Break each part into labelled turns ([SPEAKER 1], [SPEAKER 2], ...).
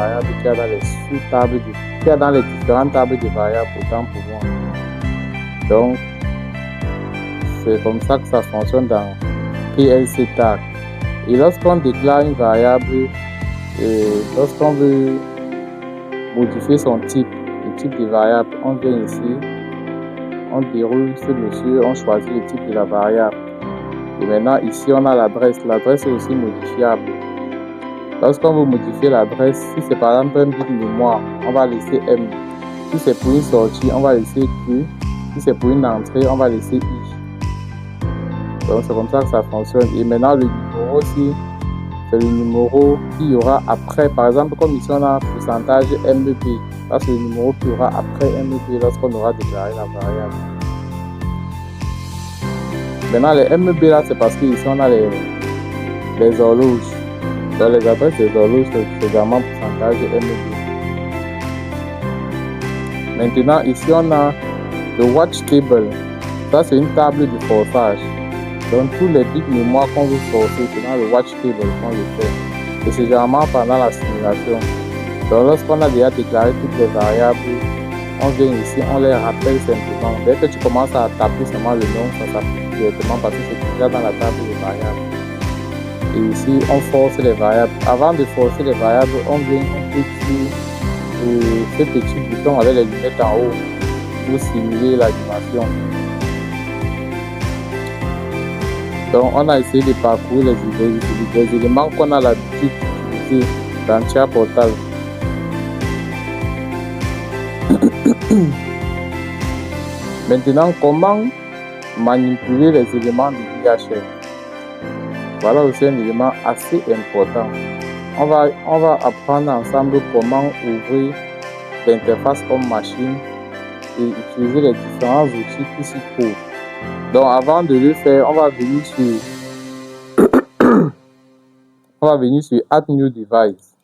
[SPEAKER 1] variables qu'il y a dans les sous-tables, qu'il y a dans les différentes tables de variables, autant pour moi. Donc, c'est comme ça que ça fonctionne dans PLC tag. Et lorsqu'on déclare une variable, lorsqu'on veut modifier son type, le type de variable, on vient ici, on déroule ce monsieur, on choisit le type de la variable. Et maintenant, ici, on a l'adresse. L'adresse est aussi modifiable. Lorsqu'on veut modifier l'adresse, si c'est par exemple un bit mémoire, on va laisser M. Si c'est pour une sortie, on va laisser Q. Si c'est pour une entrée, on va laisser I. Donc, c'est comme ça que ça fonctionne. Et maintenant, le numéro aussi, c'est le numéro qu'il y aura après. Par exemple, comme ici, on a pourcentage MB. Ça, c'est le numéro qu'il y aura après MB lorsqu'on aura déclaré la variable. Maintenant, les MB là, c'est parce qu'ici, on a les horloges. Dans les adresses des horloges, c'est également pourcentage MB. Maintenant, ici, on a le watch table. Ça, c'est une table de forçage. Donc, tous les bits mémoire qu'on veut forcer, c'est dans le watch table qu'on le fait. Et c'est généralement pendant la simulation. Donc, lorsqu'on a déjà déclaré toutes les variables, on vient ici, on les rappelle simplement. Dès que tu commences à taper seulement le nom, ça s'applique directement parce que c'est déjà dans la table des variables. Et ici, on force les variables. Avant de forcer les variables, on vient cliquer sur ce petit bouton avec les lunettes en haut pour simuler l'animation. Donc, on a essayé de parcourir les éléments qu'on a l'habitude d'utiliser dans Tia Portal. Maintenant, comment manipuler les éléments de l'IHM? Voilà aussi un élément assez important. On va apprendre ensemble comment ouvrir l'interface Home Machine et utiliser les différents outils qui s'y trouvent. Donc, avant de le faire, on va venir sur Add New Device.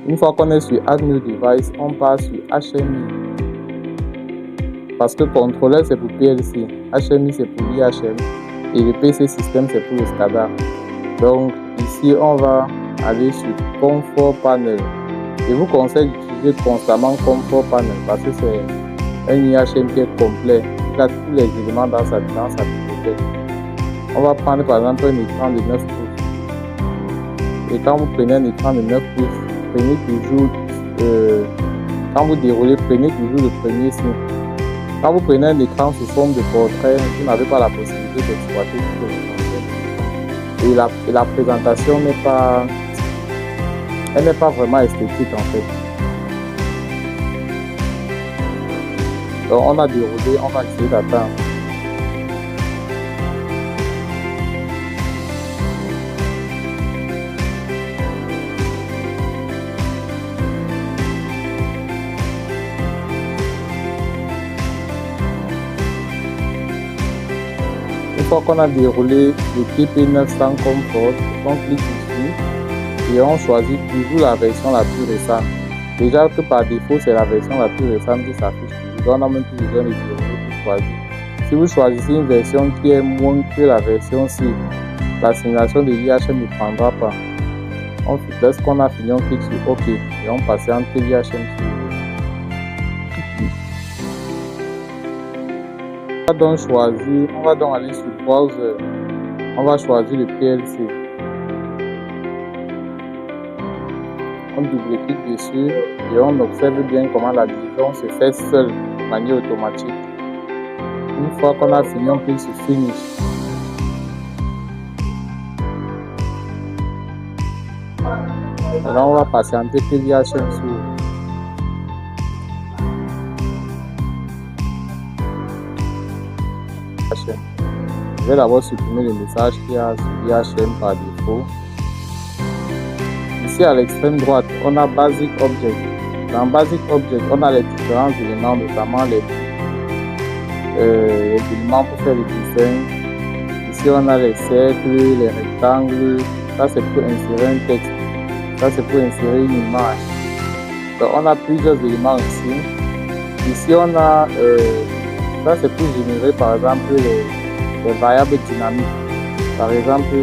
[SPEAKER 1] Une fois qu'on est sur Add New Device, on passe sur HMI. Parce que contrôleur c'est pour PLC, HMI c'est pour l'IHM et le PC système c'est pour le SCADA. Donc ici on va aller sur Comfort Panel. Je vous conseille d'utiliser constamment Comfort Panel parce que c'est un IHM qui est complet. Il a tous les éléments dans sa bibliothèque. On va prendre par exemple un écran de 9 pouces. Et quand vous prenez un écran de 9 pouces, prenez toujours, quand vous déroulez, prenez toujours le premier signe. Quand vous prenez un écran sous forme de portrait, vous n'avez pas la possibilité d'exploiter tout le contenu. Et la présentation n'est pas vraiment esthétique en fait. Donc on a déroulé, on va essayer d'attendre. Une fois qu'on a déroulé le TP900 Comfort, on clique ici et on choisit toujours la version la plus récente. Déjà que par défaut c'est la version la plus récente qui s'affiche toujours. On n'a même plus besoin de dérouler pour choisir. Si vous choisissez une version qui est moins que la version C, la simulation de l'IHM ne prendra pas. Lorsqu'on a fini, on clique sur OK et on patiente que l'IHM suive. On va donc aller sur Browser. On va choisir le PLC. On double-clique dessus et on observe bien comment la division se fait seule de manière automatique. Une fois qu'on a fini, on clique sur Finish. Alors on va patienter que l'IHM s'ouvre. Je vais d'abord supprimer le message qu'il y a sur l'IHM par défaut. Ici à l'extrême droite, on a Basic Object. Dans Basic Object, on a les différents éléments, notamment les éléments pour faire le dessin. Ici, on a les cercles, les rectangles. Ça, c'est pour insérer un texte. Ça, c'est pour insérer une image. Donc, on a plusieurs éléments ici. Ici, on a ça, c'est pour générer par exemple les variables dynamiques. Par exemple,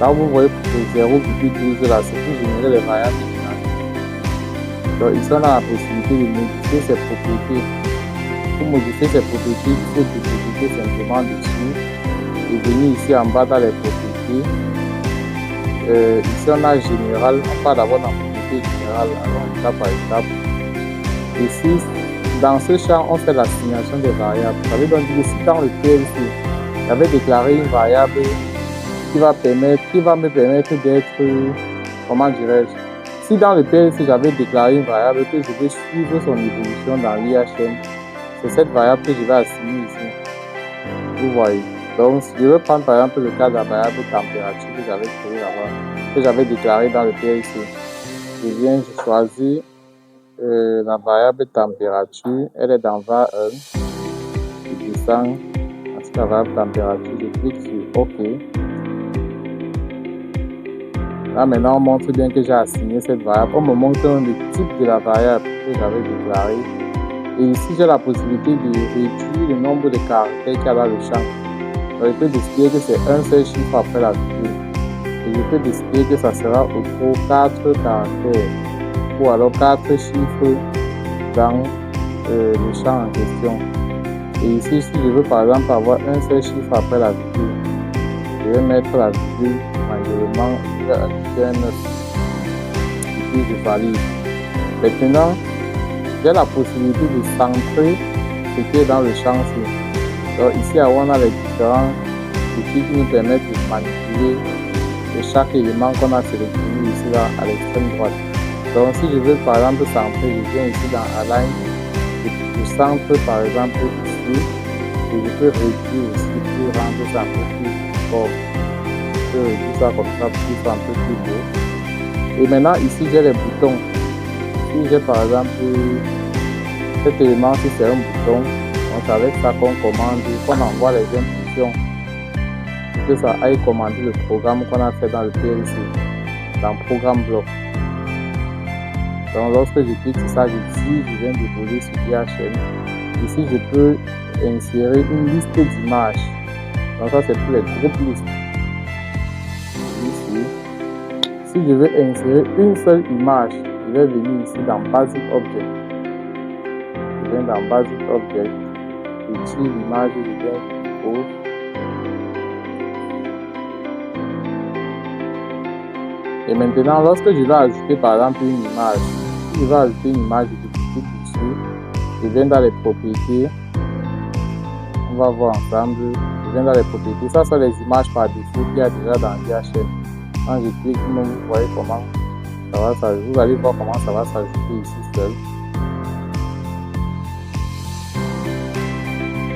[SPEAKER 1] Là, vous voyez pour le 0,12 là, c'est pour générer les variables dynamiques. Donc, ici, on a la possibilité de modifier ces propriétés. Pour modifier ces propriétés, il faut découper simplement dessus et venir ici en bas dans les propriétés. Ici, on a général. On part d'abord dans propriété générale. Alors, étape par étape. Ici, dans ce champ, on fait l'assignation des variables. Ça veut donc dire que si dans le PLC, j'avais déclaré une variable qui va me permettre d'être, comment dirais-je, si dans le PLC j'avais déclaré une variable que je vais suivre son évolution dans l'IHM, c'est cette variable que je vais assigner ici. Vous voyez. Donc, si je veux prendre par exemple le cas de la variable température que j'avais créée là-bas, que j'avais déclaré dans le PLC, je viens, je choisis la variable température, elle est dans var 1, je descends, ensuite la variable température, je clique sur OK. Là, maintenant, on montre bien que j'ai assigné cette variable. On me montre le type de la variable que j'avais déclaré. Et ici, j'ai la possibilité de réduire le nombre de caractères qu'il y a dans le champ. Donc, je peux décider que c'est un seul chiffre après la virgule. Et je peux décider que ça sera au trop 4 caractères ou alors 4 chiffres dans le champ en question. Et ici, si je veux par exemple avoir un seul chiffre après la virgule, je vais mettre la virgule manuellement à 9. Et puis je valide. Maintenant, j'ai la possibilité de centrer ce qui est dans le champ-ci. Donc ici, on a les différents outils qui nous permettent de manipuler chaque élément qu'on a sélectionné ici là à l'extrême droite. Donc si je veux par exemple centrer, je viens ici dans Align, je centre par exemple ici, et je peux réduire aussi pour rendre ça un peu plus fort. Je peux réduire ça comme ça pour faire un peu plus beau. Et maintenant ici j'ai les boutons. Si j'ai par exemple cet élément, si c'est un bouton, donc avec ça qu'on commande, qu'on envoie les impulsions, que ça aille commander le programme qu'on a fait dans le PLC, dans Programme Bloc. Donc lorsque je clique sur ça, ici je viens déposer sur IHM. Ici je peux insérer une liste d'images. Donc ça c'est pour les groupes listes. Ici, si je veux insérer une seule image, je vais venir ici dans Basic Object. Je viens dans Basic Object, je tire l'image, je viens pour. Et maintenant, lorsque je vais ajouter par exemple une image, si je vais ajouter une image, je clique dessus, je viens dans les propriétés, on va voir ensemble, je viens dans les propriétés, ça sont les images par défaut qu'il y a déjà dans l'IHM. Quand je clique, vous voyez comment ça va s'ajouter, vous allez voir comment ça va s'ajouter ici seul.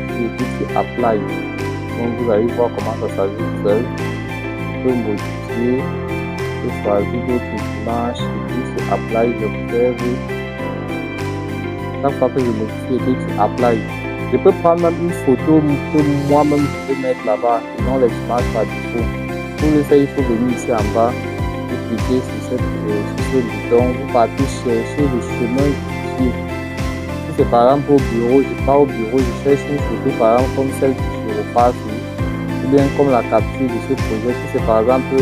[SPEAKER 1] Je clique sur Apply, donc vous allez voir comment ça s'ajoute seul. Je peux modifier. Je choisis d'autres images, je clique sur Apply, j'observe. Chaque fois que je modifie, je clique sur Apply. Je peux prendre même une photo que moi-même je peux mettre là-bas, et non les images par défaut. Pour le faire, il faut venir ici en bas, et cliquer sur ce bouton, vous partez chercher le chemin qui suit. Si c'est par exemple au bureau, je pars au bureau, je cherche une photo par exemple comme celle que je repasse, ou bien comme la capture de ce projet. Si c'est par exemple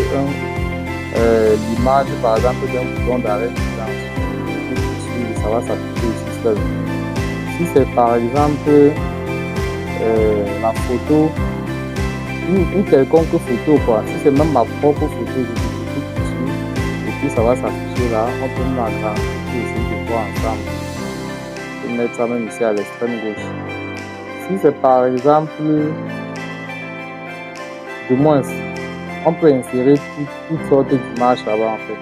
[SPEAKER 1] l'image par exemple d'un bouton d'arrêt d'urgence, ça va s'afficher ici seul. Si c'est par exemple la photo, une quelconque photo quoi, si c'est même ma propre photo, je clique dessus et puis ça va s'afficher là. On peut nous agrandir pour essayer de voir ensemble. Je vais mettre ça même ici à l'extrême gauche. Si c'est par exemple, du moins, on peut insérer toutes sortes d'images là-bas en fait.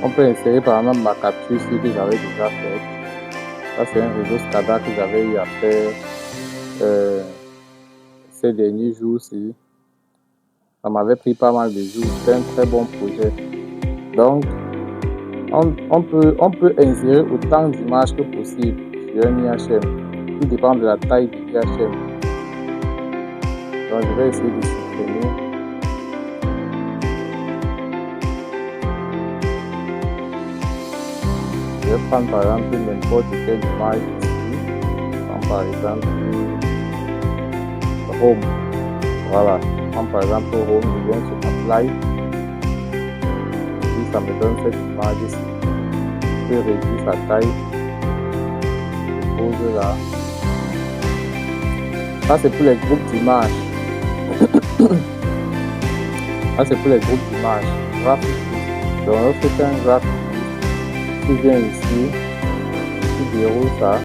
[SPEAKER 1] On peut insérer par exemple ma capture ici que j'avais déjà fait. Ça c'est un réseau SCADA que j'avais eu à faire ces derniers jours-ci. Ça m'avait pris pas mal de jours. C'est un très bon projet. Donc on peut insérer autant d'images que possible sur un IHM. Tout dépend de la taille du IHM. Donc je vais essayer de supprimer. Je vais prendre par exemple n'importe quelle image ici. Comme par exemple Home. Voilà. prends par exemple Home, je viens sur Apply. Ici, ça me donne cette image ici. Je peux réduire sa taille. Je pose là. Ça, c'est pour les groupes d'images. Ça, c'est pour les groupes d'images. Graphique. Donc, lorsque tu as un graphique, tu viens ici, tu déroules ça.